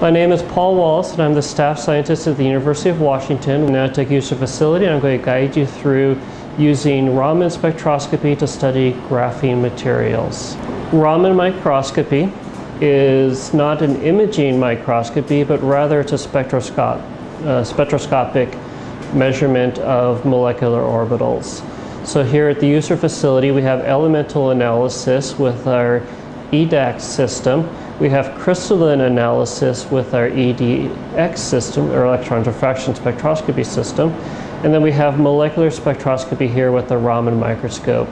My name is Paul Wallace, and I'm the staff scientist at the University of Washington. I'm now at user facility, and I'm going to guide you through using Raman spectroscopy to study graphene materials. Raman microscopy is not an imaging microscopy, but rather it's a spectroscopic measurement of molecular orbitals. So here at the user facility, we have elemental analysis with our EDAX system. We have crystalline analysis with our EDX system, or electron diffraction spectroscopy system. And then we have molecular spectroscopy here with the Raman microscope.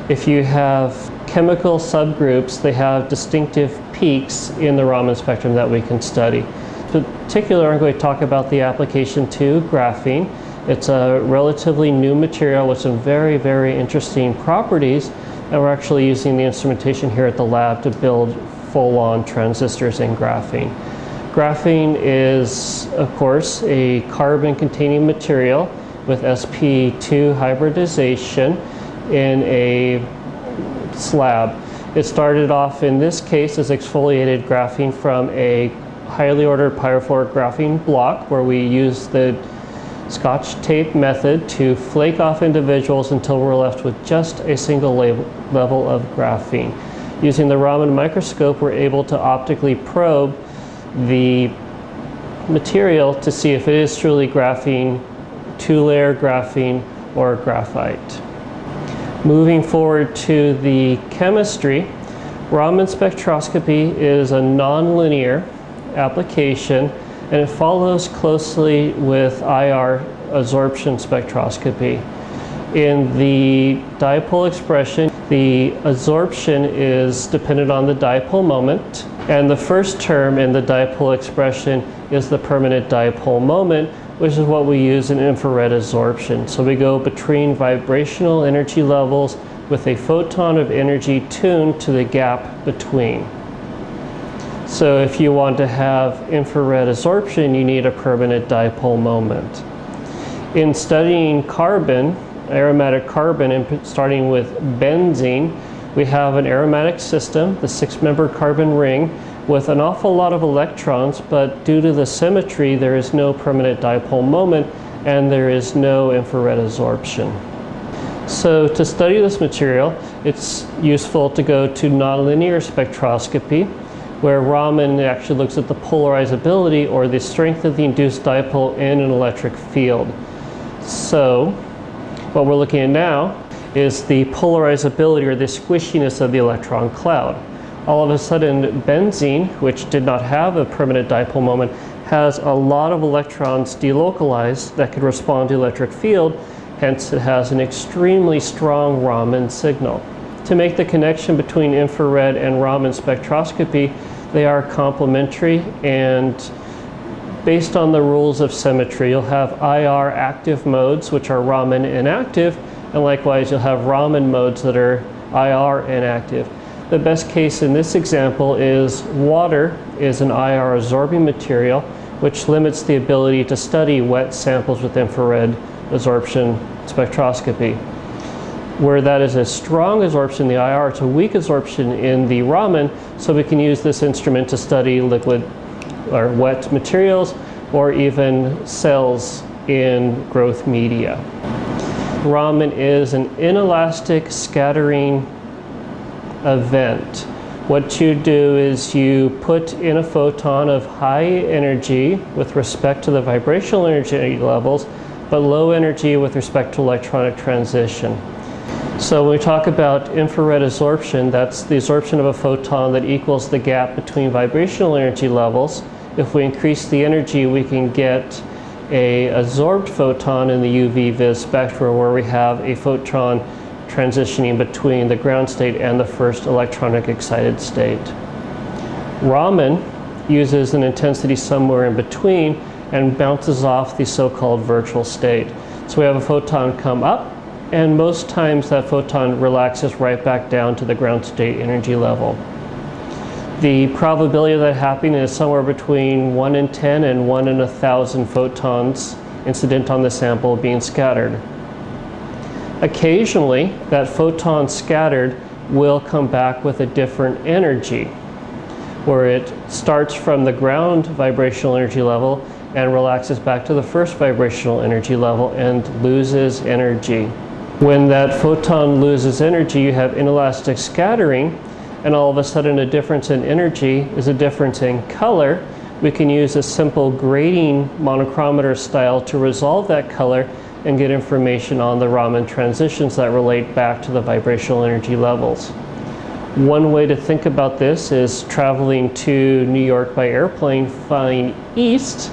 If you have chemical subgroups, they have distinctive peaks in the Raman spectrum that we can study. In particular, I'm going to talk about the application to graphene. It's a relatively new material with some very, very interesting properties, and we're actually using the instrumentation here at the lab to build full-on transistors in graphene. Graphene is, of course, a carbon-containing material with sp2 hybridization in a slab. It started off in this case as exfoliated graphene from a highly ordered pyrofluoric graphene block, where we use the Scotch tape method to flake off individuals until we're left with just a single level of graphene. Using the Raman microscope, we're able to optically probe the material to see if it is truly graphene, two-layer graphene, or graphite. Moving forward to the chemistry, Raman spectroscopy is a nonlinear application, and it follows closely with IR absorption spectroscopy. In the dipole expression, the absorption is dependent on the dipole moment, and the first term in the dipole expression is the permanent dipole moment, which is what we use in infrared absorption. So we go between vibrational energy levels with a photon of energy tuned to the gap between. So if you want to have infrared absorption, you need a permanent dipole moment. In studying carbon, aromatic carbon, and starting with benzene, we have an aromatic system, the 6-membered carbon ring, with an awful lot of electrons, but due to the symmetry, there is no permanent dipole moment, and there is no infrared absorption. So to study this material, it's useful to go to nonlinear spectroscopy, where Raman actually looks at the polarizability, or the strength of the induced dipole in an electric field. So what we're looking at now is the polarizability, or the squishiness of the electron cloud. All of a sudden, benzene, which did not have a permanent dipole moment, has a lot of electrons delocalized that could respond to the electric field. Hence, it has an extremely strong Raman signal. To make the connection between infrared and Raman spectroscopy, they are complementary, and based on the rules of symmetry, you'll have IR active modes, which are Raman inactive, and likewise you'll have Raman modes that are IR inactive. The best case in this example is water is an IR absorbing material, which limits the ability to study wet samples with infrared absorption spectroscopy. Where that is a strong absorption in the IR, it's a weak absorption in the Raman, so we can use this instrument to study liquid or wet materials, or even cells in growth media. Raman is an inelastic scattering event. What you do is you put in a photon of high energy with respect to the vibrational energy levels, but low energy with respect to electronic transition. So when we talk about infrared absorption, that's the absorption of a photon that equals the gap between vibrational energy levels. If we increase the energy, we can get an absorbed photon in the UV-Vis spectrum, where we have a photon transitioning between the ground state and the first electronic excited state. Raman uses an intensity somewhere in between and bounces off the so-called virtual state. So we have a photon come up, and most times that photon relaxes right back down to the ground state energy level. The probability of that happening is somewhere between 1 in 10 and 1 in 1,000 photons incident on the sample being scattered. Occasionally, that photon scattered will come back with a different energy. where it starts from the ground vibrational energy level and relaxes back to the first vibrational energy level and loses energy. When that photon loses energy, you have inelastic scattering, and all of a sudden a difference in energy is a difference in color. We can use a simple grading monochromator style to resolve that color and get information on the Raman transitions that relate back to the vibrational energy levels. One way to think about this is traveling to New York by airplane flying east.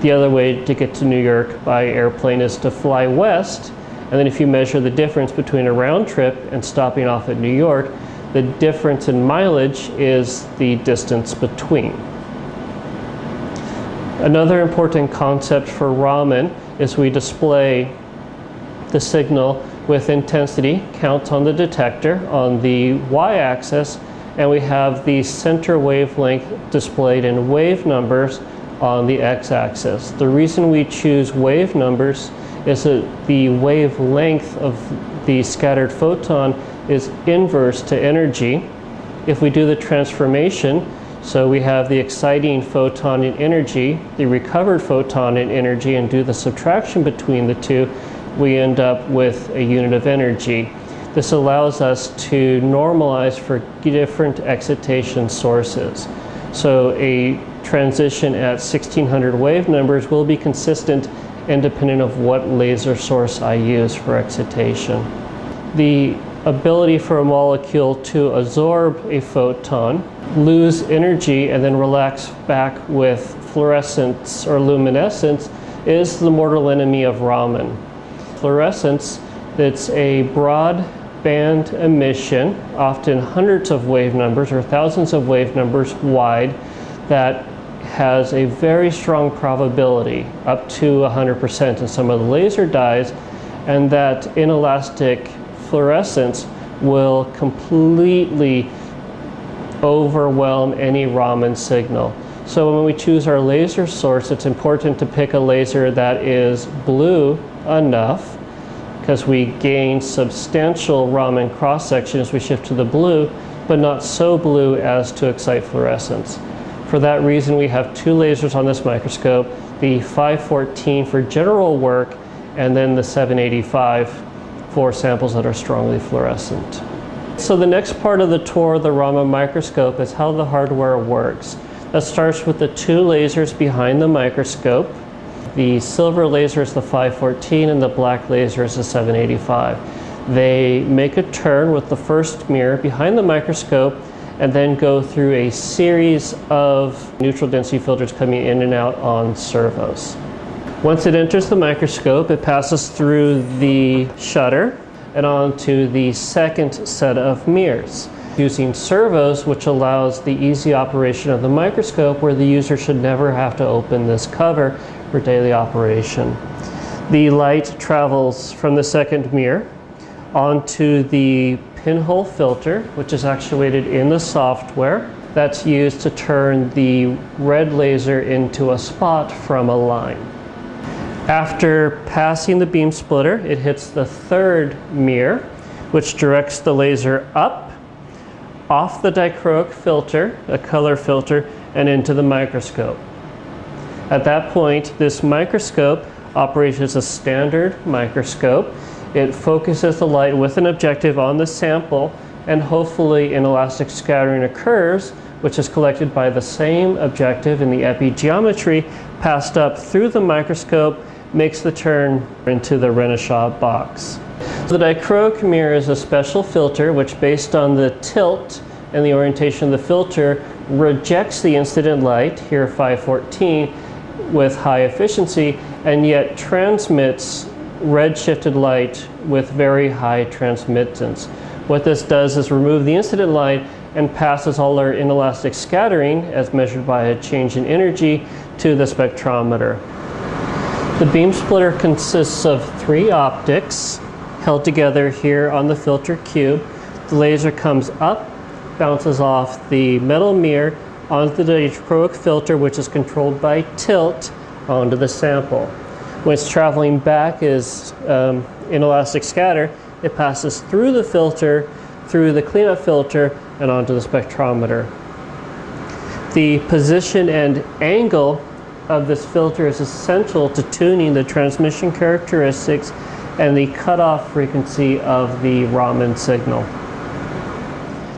The other way to get to New York by airplane is to fly west, and then if you measure the difference between a round trip and stopping off at New York, the difference in mileage is the distance between. Another important concept for Raman is we display the signal with intensity, count on the detector on the y-axis, and we have the center wavelength displayed in wave numbers on the x-axis. The reason we choose wave numbers is that the wavelength of the scattered photon is inverse to energy. If we do the transformation, so we have the exciting photon in energy, the recovered photon in energy, and do the subtraction between the two, we end up with a unit of energy. This allows us to normalize for different excitation sources. So a transition at 1600 wave numbers will be consistent independent of what laser source I use for excitation. The ability for a molecule to absorb a photon, lose energy, and then relax back with fluorescence or luminescence is the mortal enemy of Raman. Fluorescence, it's a broad band emission, often hundreds of wave numbers or thousands of wave numbers wide, that has a very strong probability, up to 100% in some of the laser dyes, and that inelastic fluorescence will completely overwhelm any Raman signal. So when we choose our laser source, it's important to pick a laser that is blue enough, because we gain substantial Raman cross-section as we shift to the blue, but not so blue as to excite fluorescence. For that reason, we have two lasers on this microscope, the 514 for general work, and then the 785 for samples that are strongly fluorescent. So the next part of the tour of the Raman microscope is how the hardware works. That starts with the two lasers behind the microscope. The silver laser is the 514 and the black laser is the 785. They make a turn with the first mirror behind the microscope and then go through a series of neutral density filters coming in and out on servos. Once it enters the microscope, it passes through the shutter and onto the second set of mirrors, using servos, which allows the easy operation of the microscope where the user should never have to open this cover for daily operation. The light travels from the second mirror onto the pinhole filter, which is actuated in the software that's used to turn the red laser into a spot from a line. After passing the beam splitter, it hits the third mirror, which directs the laser up, off the dichroic filter, a color filter, and into the microscope. At that point, this microscope operates as a standard microscope. It focuses the light with an objective on the sample, and hopefully inelastic scattering occurs, which is collected by the same objective in the epigeometry, passed up through the microscope, makes the turn into the Renishaw box. So the dichroic mirror is a special filter which, based on the tilt and the orientation of the filter, rejects the incident light, here 514, with high efficiency, and yet transmits red-shifted light with very high transmittance. What this does is remove the incident light and passes all our inelastic scattering, as measured by a change in energy, to the spectrometer. The beam splitter consists of three optics held together here on the filter cube. The laser comes up, bounces off the metal mirror onto the dichroic filter, which is controlled by tilt, onto the sample. When it's traveling back as inelastic scatter, it passes through the filter, through the cleanup filter, and onto the spectrometer. The position and angle of this filter is essential to tuning the transmission characteristics and the cutoff frequency of the Raman signal.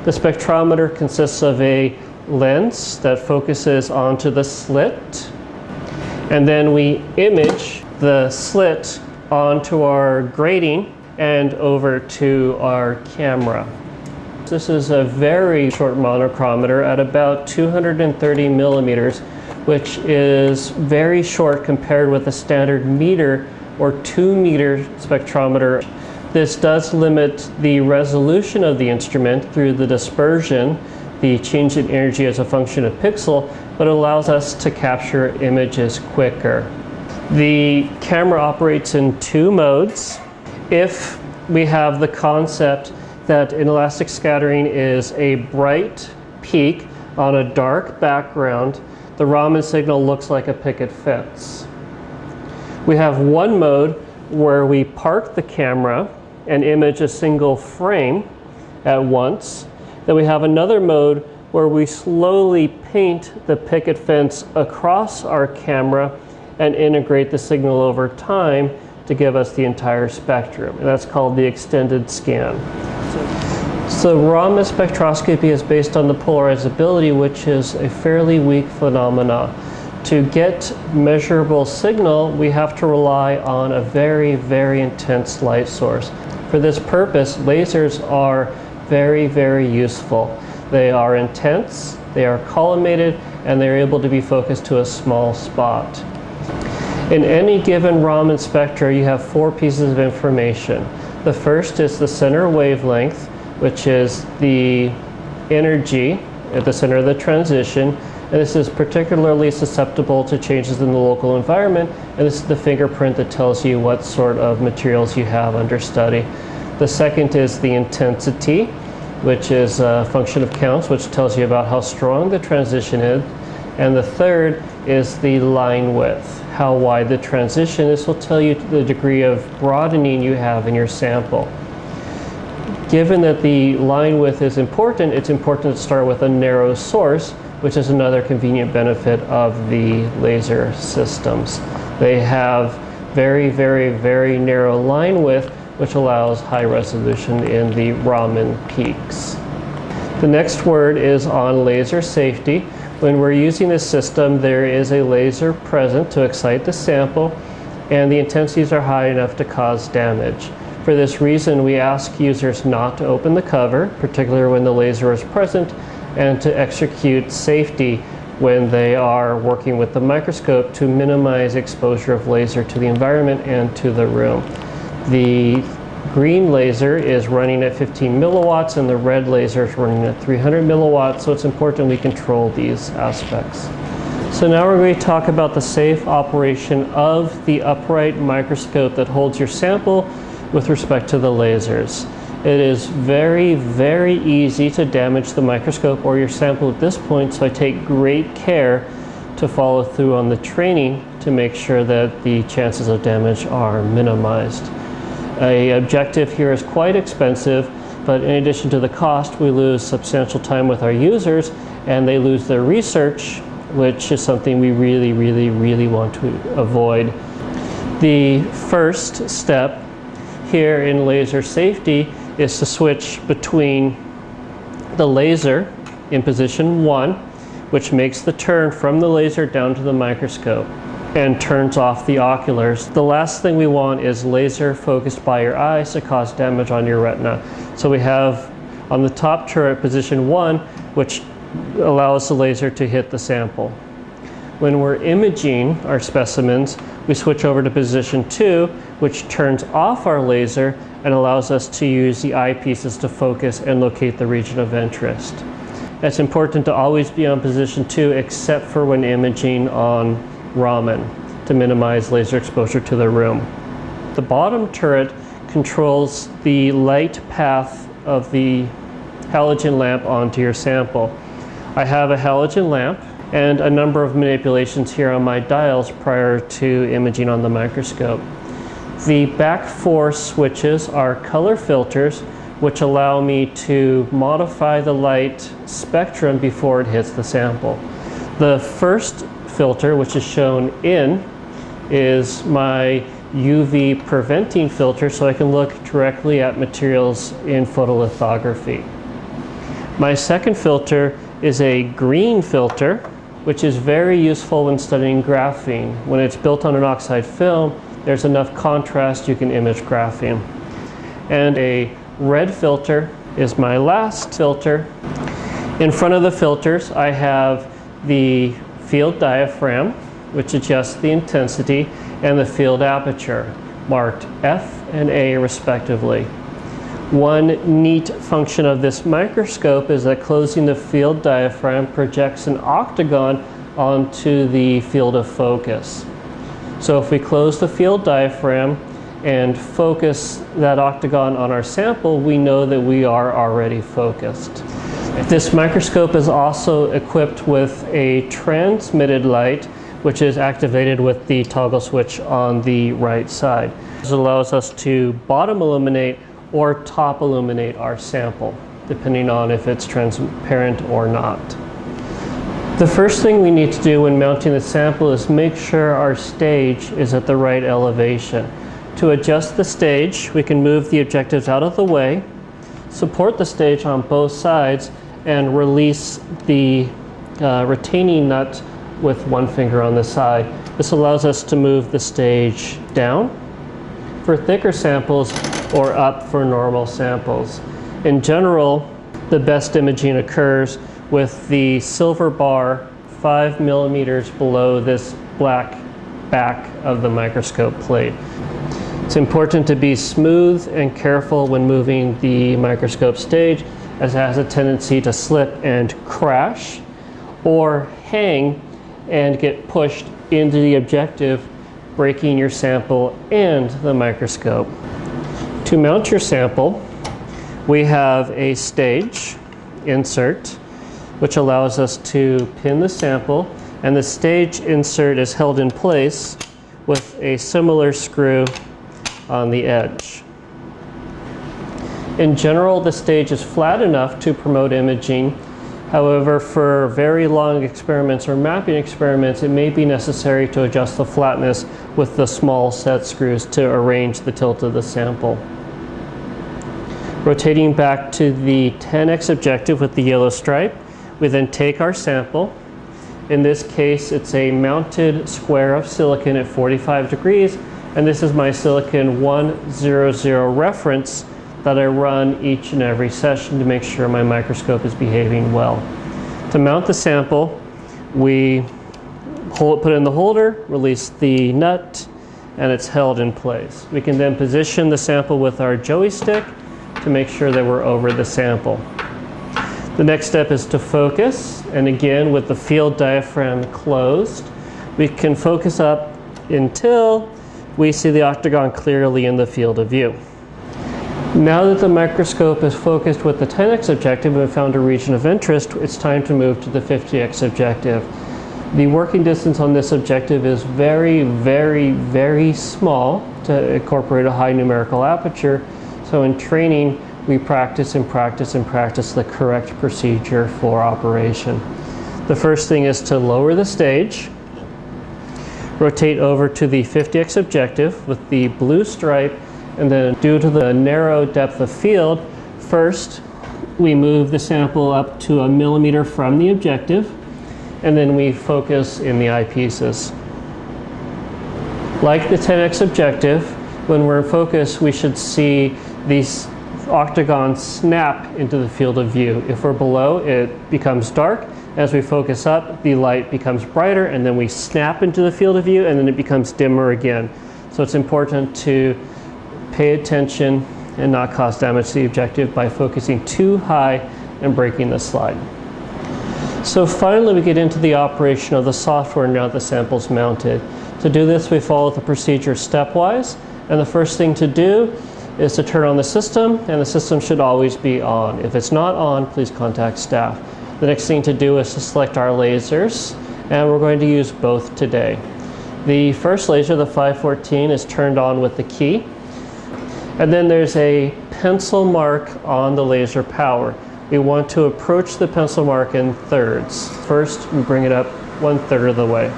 The spectrometer consists of a lens that focuses onto the slit, and then we image the slit onto our grating and over to our camera. This is a very short monochromator at about 230 millimeters, which is very short compared with a standard meter or 2-meter spectrometer. This does limit the resolution of the instrument through the dispersion, the change in energy as a function of pixel, but it allows us to capture images quicker. The camera operates in 2 modes. If we have the concept that inelastic scattering is a bright peak on a dark background, the Raman signal looks like a picket fence. We have one mode where we park the camera and image a single frame at once. Then we have another mode where we slowly paint the picket fence across our camera and integrate the signal over time to give us the entire spectrum. And that's called the extended scan. So Raman spectroscopy is based on the polarizability, which is a fairly weak phenomena. To get measurable signal, we have to rely on a very, very intense light source. For this purpose, lasers are very, very useful. They are intense, they are collimated, and they're able to be focused to a small spot. In any given Raman spectra, you have 4 pieces of information. The first is the center wavelength, which is the energy at the center of the transition, and this is particularly susceptible to changes in the local environment, and this is the fingerprint that tells you what sort of materials you have under study. The second is the intensity, which is a function of counts, which tells you about how strong the transition is, and the third is the line width, how wide the transition is. This will tell you the degree of broadening you have in your sample. Given that the line width is important, it's important to start with a narrow source, which is another convenient benefit of the laser systems. They have very, very, very narrow line width, which allows high resolution in the Raman peaks. The next word is on laser safety. When we're using this system, there is a laser present to excite the sample, and the intensities are high enough to cause damage. For this reason, we ask users not to open the cover, particularly when the laser is present, and to execute safety when they are working with the microscope to minimize exposure of laser to the environment and to the room. The green laser is running at 15 milliwatts and the red laser is running at 300 milliwatts, so it's important we control these aspects. So now we're going to talk about the safe operation of the upright microscope that holds your sample with respect to the lasers. It is very, very easy to damage the microscope or your sample at this point, so I take great care to follow through on the training to make sure that the chances of damage are minimized. An objective here is quite expensive, but in addition to the cost, we lose substantial time with our users and they lose their research, which is something we really, really, really want to avoid. The first step here in laser safety is to switch between the laser in position 1, which makes the turn from the laser down to the microscope and turns off the oculars. The last thing we want is laser focused by your eyes to cause damage on your retina. So we have on the top turret position 1, which allows the laser to hit the sample. When we're imaging our specimens, we switch over to position 2, which turns off our laser and allows us to use the eyepieces to focus and locate the region of interest. It's important to always be on position 2 except for when imaging on Raman to minimize laser exposure to the room. The bottom turret controls the light path of the halogen lamp onto your sample. I have a halogen lamp and a number of manipulations here on my dials prior to imaging on the microscope. The back 4 switches are color filters, which allow me to modify the light spectrum before it hits the sample. The first filter, which is shown in, is my UV preventing filter, so I can look directly at materials in photolithography. My second filter is a green filter, which is very useful when studying graphene. When it's built on an oxide film, there's enough contrast you can image graphene. And a red filter is my last filter. In front of the filters, I have the field diaphragm, which adjusts the intensity, and the field aperture, marked F and A respectively. One neat function of this microscope is that closing the field diaphragm projects an octagon onto the field of focus. So if we close the field diaphragm and focus that octagon on our sample, we know that we are already focused. This microscope is also equipped with a transmitted light, which is activated with the toggle switch on the right side. This allows us to bottom illuminate or top illuminate our sample, depending on if it's transparent or not. The first thing we need to do when mounting the sample is make sure our stage is at the right elevation. To adjust the stage, we can move the objectives out of the way, support the stage on both sides, and release the retaining nut with one finger on the side. This allows us to move the stage down for thicker samples or up for normal samples. In general, the best imaging occurs with the silver bar 5 millimeters below this black back of the microscope plate. It's important to be smooth and careful when moving the microscope stage, as it has a tendency to slip and crash or hang and get pushed into the objective, breaking your sample and the microscope. To mount your sample, we have a stage insert, which allows us to pin the sample, and the stage insert is held in place with a similar screw on the edge. In general, the stage is flat enough to promote imaging. However, for very long experiments or mapping experiments, it may be necessary to adjust the flatness with the small set screws to arrange the tilt of the sample. Rotating back to the 10x objective with the yellow stripe, we then take our sample. In this case, it's a mounted square of silicon at 45 degrees, and this is my silicon 100 reference that I run each and every session to make sure my microscope is behaving well. To mount the sample, we put it in the holder, release the nut, and it's held in place. We can then position the sample with our joey stick to make sure that we're over the sample. The next step is to focus, and again with the field diaphragm closed, we can focus up until we see the octagon clearly in the field of view. Now that the microscope is focused with the 10x objective and we found a region of interest, it's time to move to the 50x objective. The working distance on this objective is very, very, very small to incorporate a high numerical aperture. So in training, we practice and practice and practice the correct procedure for operation. The first thing is to lower the stage, rotate over to the 50x objective with the blue stripe, and then due to the narrow depth of field, first we move the sample up to 1 millimeter from the objective, and then we focus in the eyepieces. Like the 10x objective, when we're in focus, we should see these octagons snap into the field of view. If we're below, it becomes dark. As we focus up, the light becomes brighter, and then we snap into the field of view, and then it becomes dimmer again. So it's important to pay attention and not cause damage to the objective by focusing too high and breaking the slide. So finally, we get into the operation of the software now that the sample's mounted. To do this, we follow the procedure stepwise, and the first thing to do is to turn on the system, and the system should always be on. If it's not on, please contact staff. The next thing to do is to select our lasers, and we're going to use both today. The first laser, the 514, is turned on with the key, and then there's a pencil mark on the laser power. We want to approach the pencil mark in thirds. First, we bring it up 1/3 of the way.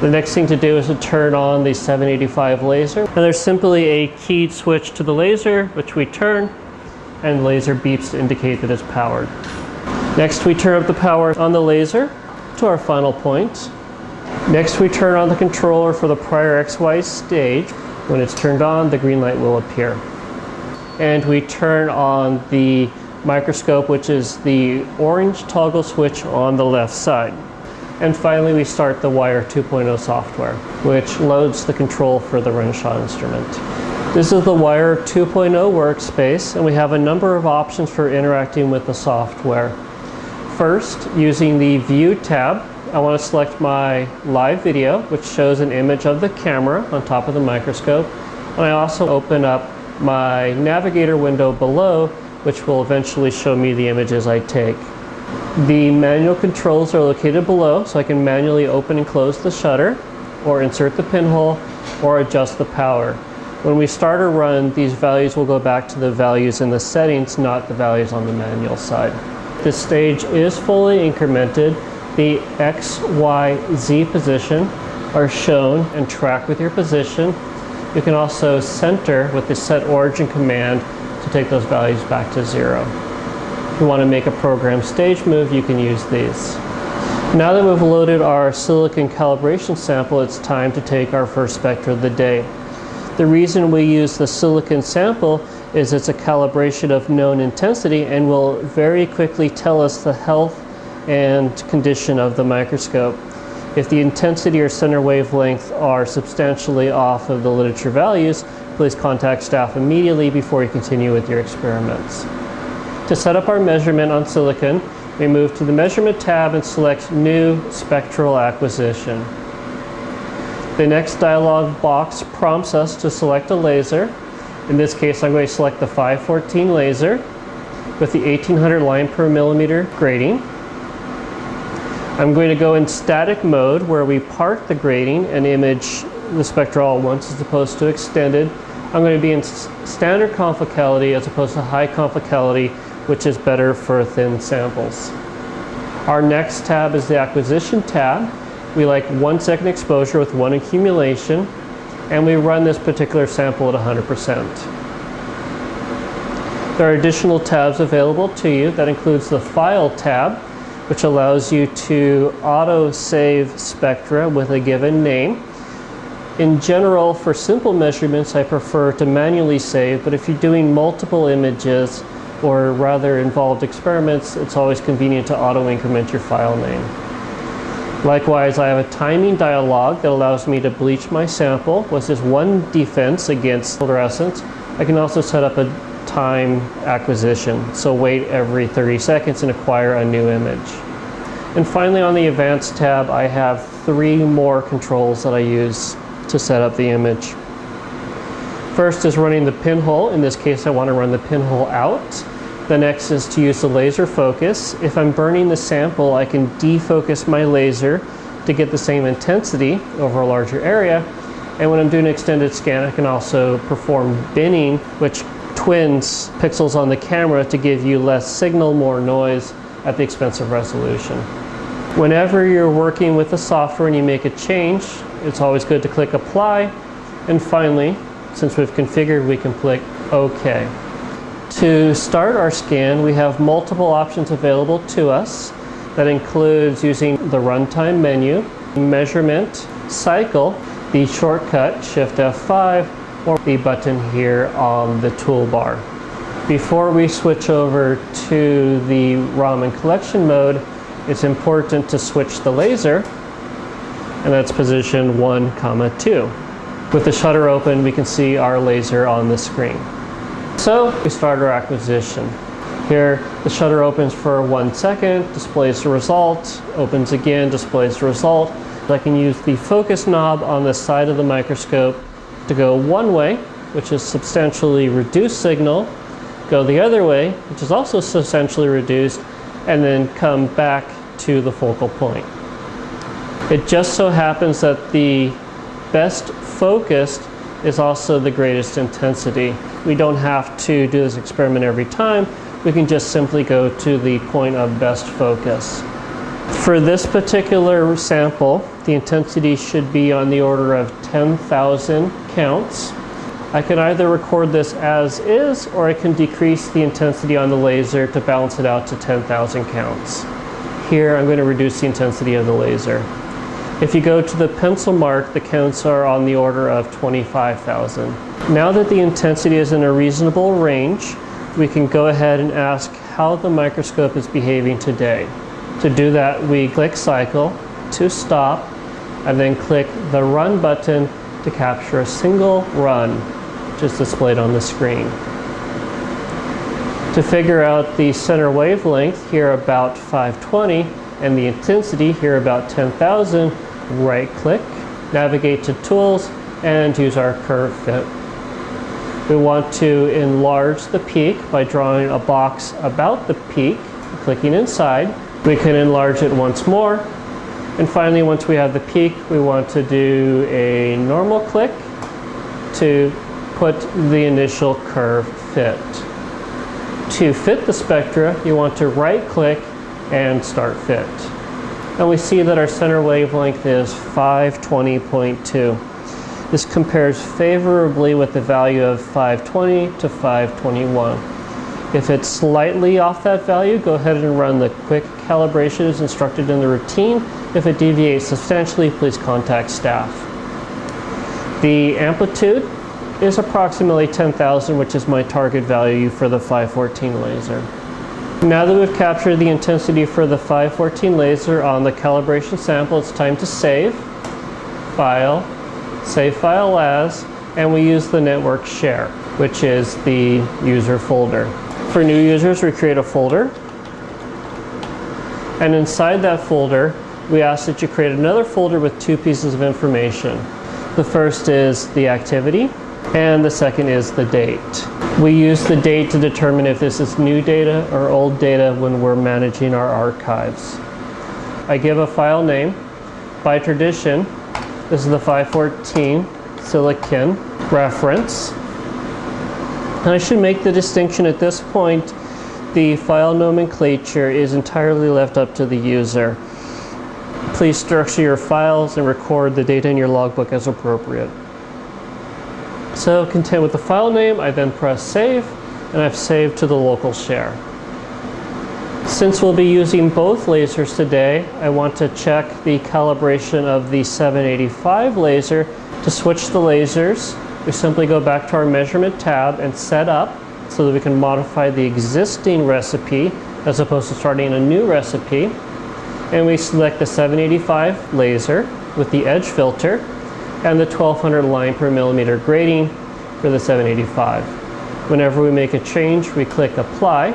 The next thing to do is to turn on the 785 laser. And there's simply a keyed switch to the laser, which we turn, and the laser beeps to indicate that it's powered. Next, we turn up the power on the laser to our final point. Next, we turn on the controller for the prior XY stage. When it's turned on, the green light will appear. And we turn on the microscope, which is the orange toggle switch on the left side. And finally, we start the Wire 2.0 software, which loads the control for the Renshaw instrument. This is the Wire 2.0 workspace, and we have a number of options for interacting with the software. First, using the View tab, I want to select my live video, which shows an image of the camera on top of the microscope. And I also open up my navigator window below, which will eventually show me the images I take. The manual controls are located below, so I can manually open and close the shutter, or insert the pinhole, or adjust the power. When we start a run, these values will go back to the values in the settings, not the values on the manual side. This stage is fully incremented. The X, Y, Z position are shown and track with your position. You can also center with the set origin command to take those values back to 0. If you want to make a program stage move, you can use these. Now that we've loaded our silicon calibration sample, it's time to take our first spectra of the day. The reason we use the silicon sample is it's a calibration of known intensity and will very quickly tell us the health and condition of the microscope. If the intensity or center wavelength are substantially off of the literature values, please contact staff immediately before you continue with your experiments. To set up our measurement on silicon, we move to the Measurement tab and select New Spectral Acquisition. The next dialog box prompts us to select a laser. In this case, I'm going to select the 514 laser with the 1800 line per millimeter grating. I'm going to go in static mode, where we part the grating and image the spectra all at once as opposed to extended. I'm going to be in standard conflicality as opposed to high conflicality, which is better for thin samples. Our next tab is the Acquisition tab. We like 1 second exposure with 1 accumulation, and we run this particular sample at 100%. There are additional tabs available to you. That includes the File tab, which allows you to auto-save spectra with a given name. In general, for simple measurements, I prefer to manually save, but if you're doing multiple images or rather involved experiments, it's always convenient to auto-increment your file name. Likewise, I have a timing dialog that allows me to bleach my sample with just one defense against fluorescence. I can also set up a time acquisition, so wait every 30 seconds and acquire a new image. And finally, on the Advanced tab, I have 3 more controls that I use to set up the image. First is running the pinhole. In this case, I want to run the pinhole out. The next is to use the laser focus. If I'm burning the sample, I can defocus my laser to get the same intensity over a larger area. And when I'm doing an extended scan, I can also perform binning, which twins pixels on the camera to give you less signal, more noise at the expense of resolution. Whenever you're working with the software and you make a change, it's always good to click Apply. And finally, since we've configured, we can click OK. To start our scan, we have multiple options available to us. That includes using the Runtime menu, Measurement, Cycle, the shortcut Shift F5, or the button here on the toolbar. Before we switch over to the Raman collection mode, it's important to switch the laser, and that's position 1, 2. With the shutter open, we can see our laser on the screen. So we start our acquisition. Here, the shutter opens for 1 second, displays the result, opens again, displays the result. I can use the focus knob on the side of the microscope to go one way, which is substantially reduced signal, go the other way, which is also substantially reduced, and then come back to the focal point. It just so happens that the best focused is also the greatest intensity. We don't have to do this experiment every time. We can just simply go to the point of best focus. For this particular sample, the intensity should be on the order of 10,000 counts. I can either record this as is, or I can decrease the intensity on the laser to balance it out to 10,000 counts. Here, I'm going to reduce the intensity of the laser. If you go to the pencil mark, the counts are on the order of 25,000. Now that the intensity is in a reasonable range, we can go ahead and ask how the microscope is behaving today. To do that, we click cycle to stop, and then click the run button to capture a single run, which is displayed on the screen. To figure out the center wavelength, here about 520, and the intensity, here about 10,000, right click, navigate to tools, and use our curve fit. We want to enlarge the peak by drawing a box about the peak, clicking inside. We can enlarge it once more. And finally, once we have the peak, we want to do a normal click to put the initial curve fit. To fit the spectra, you want to right click and start fit. And we see that our center wavelength is 520.2. This compares favorably with the value of 520 to 521. If it's slightly off that value, go ahead and run the quick calibration as instructed in the routine. If it deviates substantially, please contact staff. The amplitude is approximately 10,000, which is my target value for the 514 laser. Now that we've captured the intensity for the 514 laser on the calibration sample, it's time to save, file, save file as, and we use the network share, which is the user folder. For new users, we create a folder, and inside that folder, we ask that you create another folder with two pieces of information. The first is the activity, and the second is the date. We use the date to determine if this is new data or old data when we're managing our archives. I give a file name. By tradition, this is the 514 silicon reference. And I should make the distinction at this point, the file nomenclature is entirely left up to the user. Please structure your files and record the data in your logbook as appropriate. So content with the file name, I then press save, and I've saved to the local share. Since we'll be using both lasers today, I want to check the calibration of the 785 laser. To switch the lasers, we simply go back to our measurement tab and set up so that we can modify the existing recipe as opposed to starting a new recipe. And we select the 785 laser with the edge filter and the 1200 line per millimeter grading for the 785. Whenever we make a change, we click apply.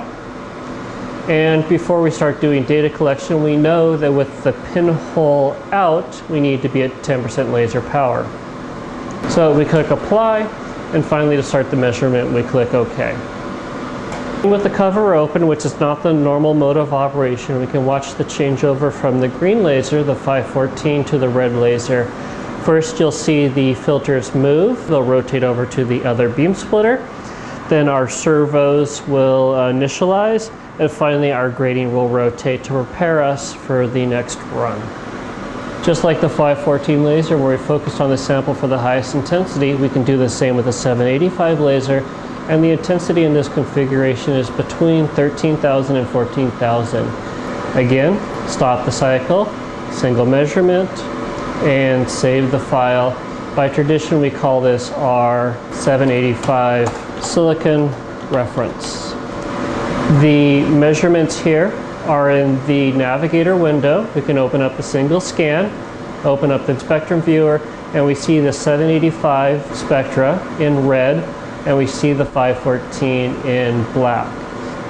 And before we start doing data collection, we know that with the pinhole out, we need to be at 10% laser power. So we click apply, and finally to start the measurement, we click OK. With the cover open, which is not the normal mode of operation, we can watch the changeover from the green laser, the 514, to the red laser. First, you'll see the filters move. They'll rotate over to the other beam splitter. Then our servos will initialize, and finally our grading will rotate to prepare us for the next run. Just like the 514 laser, where we focused on the sample for the highest intensity, we can do the same with the 785 laser, and the intensity in this configuration is between 13,000 and 14,000. Again, stop the cycle, single measurement, and save the file. By tradition, we call this our 785 silicon reference. The measurements here are in the navigator window. We can open up a single scan, open up the spectrum viewer, and we see the 785 spectra in red, and we see the 514 in black.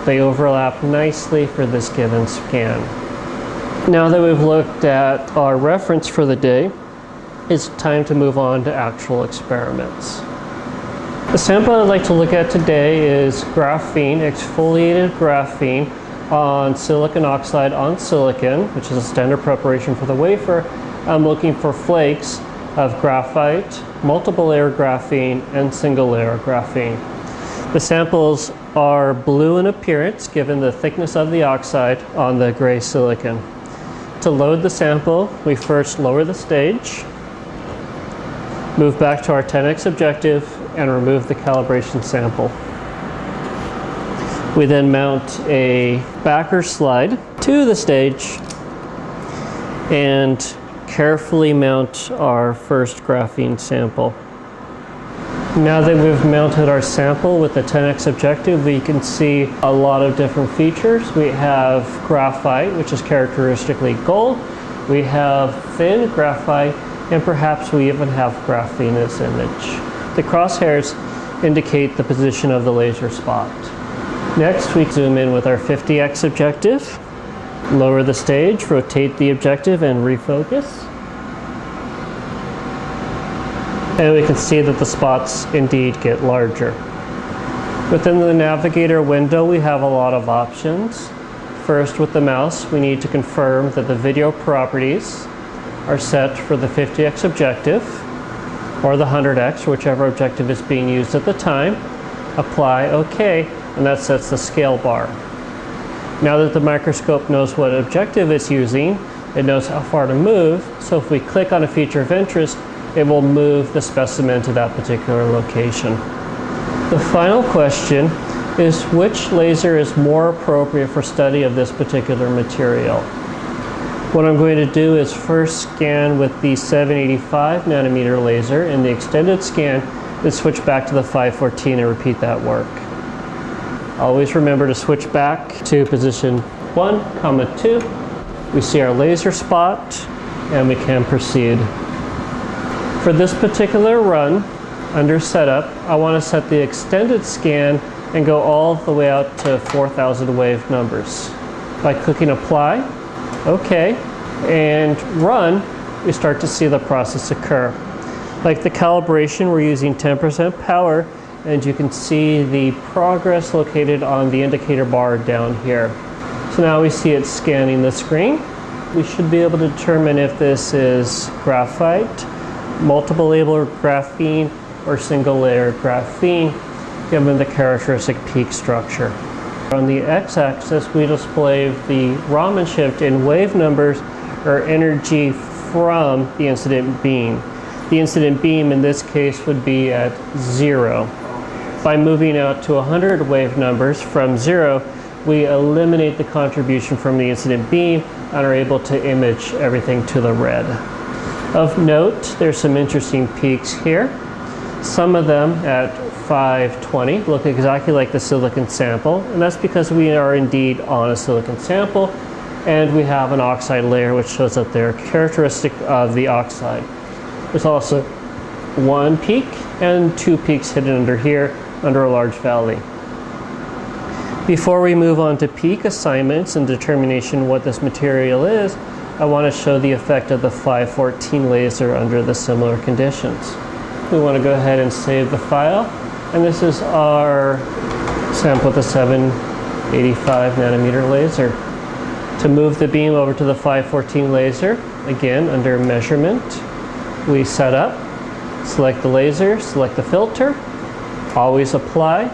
They overlap nicely for this given scan. Now that we've looked at our reference for the day, it's time to move on to actual experiments. The sample I'd like to look at today is graphene, exfoliated graphene on silicon oxide on silicon, which is a standard preparation for the wafer. I'm looking for flakes of graphite, multiple layer graphene, and single layer graphene. The samples are blue in appearance given the thickness of the oxide on the gray silicon. To load the sample, we first lower the stage, move back to our 10x objective, and remove the calibration sample. We then mount a backer slide to the stage and carefully mount our first graphene sample. Now that we've mounted our sample with the 10x objective, we can see a lot of different features. We have graphite, which is characteristically gold. We have thin graphite, and perhaps we even have graphene in this image. The crosshairs indicate the position of the laser spot. Next, we zoom in with our 50x objective, lower the stage, rotate the objective, and refocus. And we can see that the spots indeed get larger. Within the navigator window, we have a lot of options. First, with the mouse, we need to confirm that the video properties are set for the 50x objective or the 100x, whichever objective is being used at the time. Apply OK, and that sets the scale bar. Now that the microscope knows what objective it's using, it knows how far to move, so if we click on a feature of interest, it will move the specimen to that particular location. The final question is, which laser is more appropriate for study of this particular material? What I'm going to do is first scan with the 785 nanometer laser in the extended scan, then switch back to the 514 and repeat that work. Always remember to switch back to position 1, 2. We see our laser spot and we can proceed. For this particular run, under setup, I want to set the extended scan and go all the way out to 4,000 wave numbers. By clicking apply, OK, and run, we start to see the process occur. Like the calibration, we're using 10% power, and you can see the progress located on the indicator bar down here. So now we see it scanning the screen. We should be able to determine if this is graphite, multiple layer graphene, or single layer graphene, given the characteristic peak structure. On the x-axis, we display the Raman shift in wave numbers, or energy from the incident beam. The incident beam in this case would be at 0. By moving out to 100 wave numbers from 0, we eliminate the contribution from the incident beam and are able to image everything to the red. Of note, there's some interesting peaks here. Some of them at 520 look exactly like the silicon sample, and that's because we are indeed on a silicon sample, and we have an oxide layer which shows up there, characteristic of the oxide. There's also one peak and two peaks hidden under here, under a large valley. Before we move on to peak assignments and determination what this material is, I want to show the effect of the 514 laser under the similar conditions. We want to go ahead and save the file, and this is our sample with the 785 nanometer laser. To move the beam over to the 514 laser, again under measurement, we set up, select the laser, select the filter, always apply.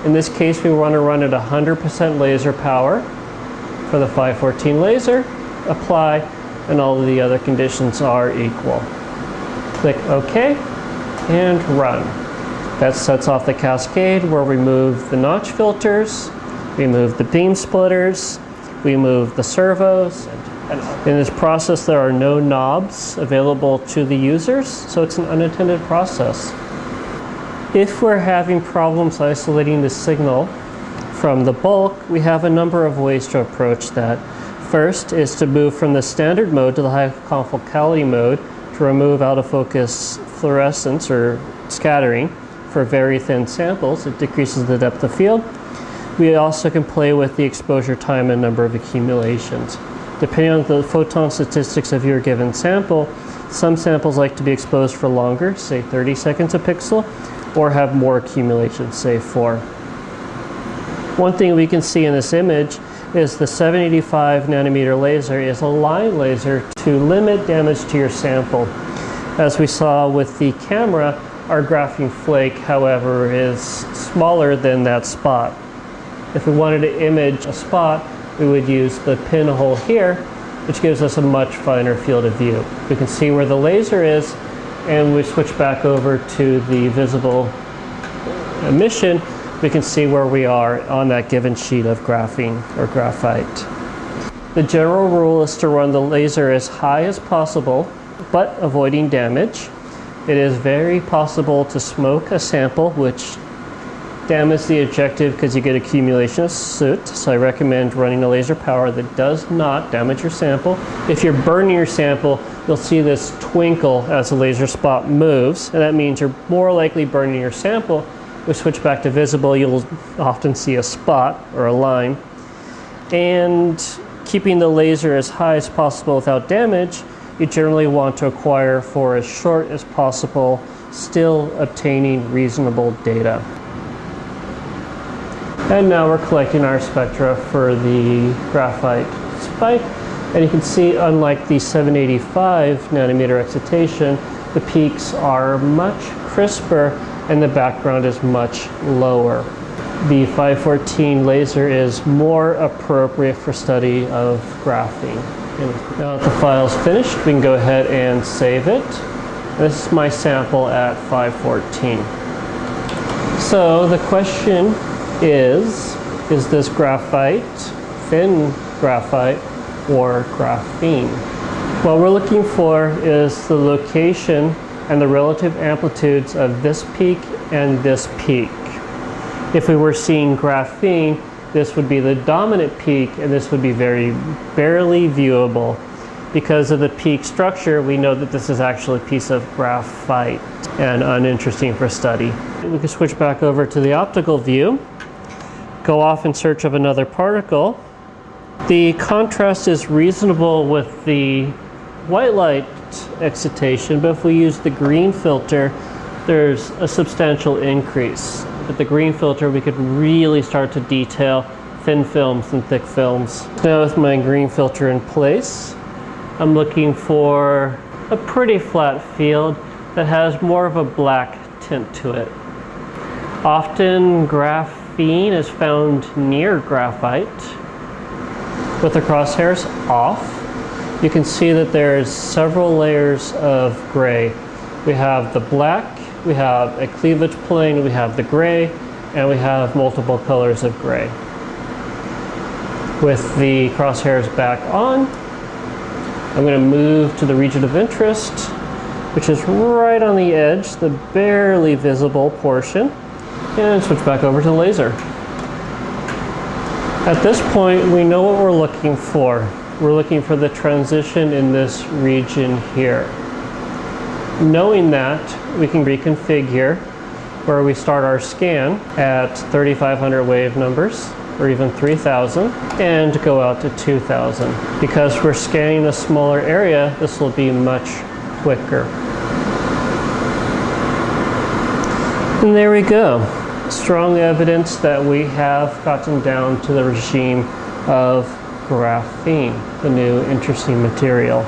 In this case, we want to run at 100% laser power for the 514 laser. Apply, and all of the other conditions are equal. Click OK and run. That sets off the cascade where we move the notch filters, we move the beam splitters, we move the servos. In this process, there are no knobs available to the users, so it's an unattended process. If we're having problems isolating the signal from the bulk, we have a number of ways to approach that. First is to move from the standard mode to the high confocality mode to remove out of focus fluorescence or scattering for very thin samples. It decreases the depth of field. We also can play with the exposure time and number of accumulations. Depending on the photon statistics of your given sample, some samples like to be exposed for longer, say 30 seconds a pixel, or have more accumulation, say 4. One thing we can see in this image is the 785 nanometer laser is a line laser to limit damage to your sample. As we saw with the camera, our graphene flake, however, is smaller than that spot. If we wanted to image a spot, we would use the pinhole here which gives us a much finer field of view. We can see where the laser is, and we switch back over to the visible emission, we can see where we are on that given sheet of graphene or graphite. The general rule is to run the laser as high as possible, but avoiding damage. It is very possible to smoke a sample, which damages the objective because you get accumulation of soot. So I recommend running a laser power that does not damage your sample. If you're burning your sample, you'll see this twinkle as the laser spot moves, and that means you're more likely burning your sample. We switch back to visible, you'll often see a spot or a line. And keeping the laser as high as possible without damage, you generally want to acquire for as short as possible, still obtaining reasonable data. And now we're collecting our spectra for the graphite spike. And you can see, unlike the 785 nanometer excitation, the peaks are much crisper and the background is much lower. The 514 laser is more appropriate for study of graphene. And now that the file's finished, we can go ahead and save it. This is my sample at 514. So the question is this graphite, thin graphite, or graphene? What we're looking for is the location and the relative amplitudes of this peak and this peak. If we were seeing graphene, this would be the dominant peak, and this would be very barely viewable. Because of the peak structure, we know that this is actually a piece of graphite and uninteresting for study. We can switch back over to the optical view, go off in search of another particle. The contrast is reasonable with the white light excitation, but if we use the green filter, there's a substantial increase. With the green filter, we could really start to detail thin films and thick films. Now with my green filter in place, I'm looking for a pretty flat field that has more of a black tint to it. Often graphene is found near graphite. With the crosshairs off, you can see that there's several layers of gray. We have the black, we have a cleavage plane, we have the gray, and we have multiple colors of gray. With the crosshairs back on, I'm going to move to the region of interest, which is right on the edge, the barely visible portion, and switch back over to the laser. At this point, we know what we're looking for. We're looking for the transition in this region here. Knowing that, we can reconfigure where we start our scan at 3,500 wave numbers, or even 3,000, and go out to 2,000. Because we're scanning a smaller area, this will be much quicker. And there we go. Strong evidence that we have gotten down to the regime of graphene, the new interesting material.